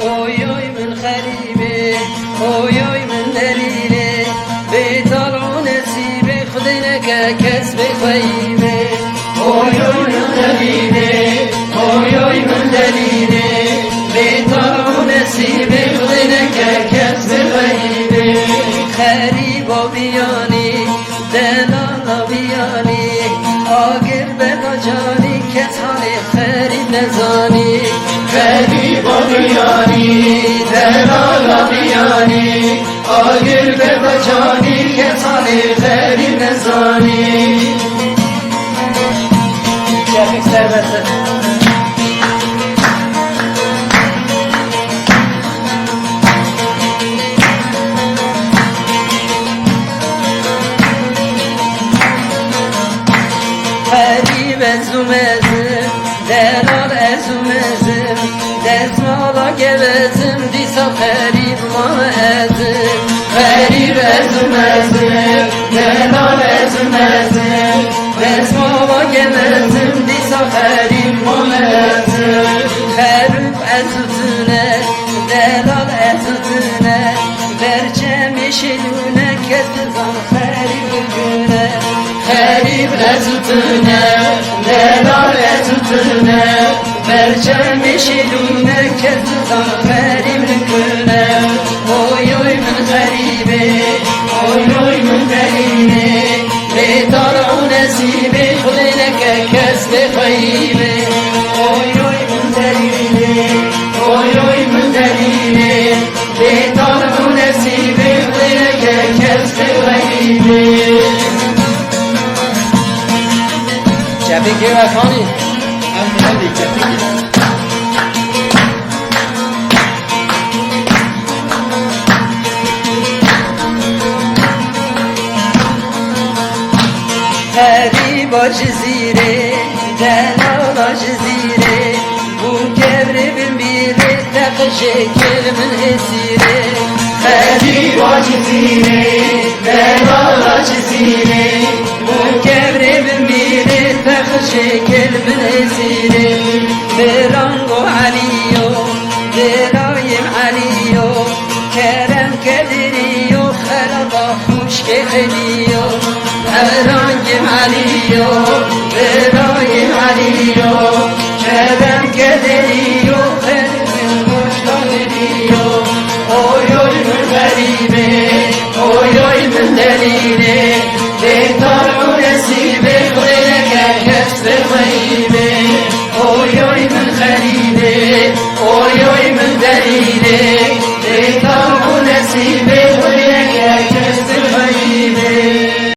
اوی اوی من خریبه اوی اوی من دلیله بیتال و نصیبه خود نکه کس بخویبه اوی اوی من خریبه اوی اوی من دلیله بیتال و نصیبه خود نکه کس بخویبه خریبا بیانی دلالا بیانی آگر بگا جانی کسانی خرید نزانی خریبا بیانی دلالا بیانی آگر بگا جانی کسانی خرید نزانی شفیق سربسته خریب ازومزم دلال ازومزم دزمالا گوزم دیسا خریب ما ازم خریب ازومزم دلال ازومزم دزمالا گوزم دیسا خریب ما ازم خریب ازوتونه دلال ازوتونه برچه میشیدونه کتزان خریب کنه خریب ازوتونه دلال ازوتونه برچه میشیدونه کتزان خریب کنه اوی اوی من خریبه اوی اوی من دلیله بیتار و نصیبه خود نکه کس بخیبه اوی اوی من دلیله اوی اوی من دلیله بیتار و نصیبه خود نکه کس بخیبه شفیقی وفانی خریبا جزیره دلالا جزیره بو کبری بمیره تق شکل من اسیره خریبا جزیره دلالا جزیره بو کبری بمیره تق شکل من اسیره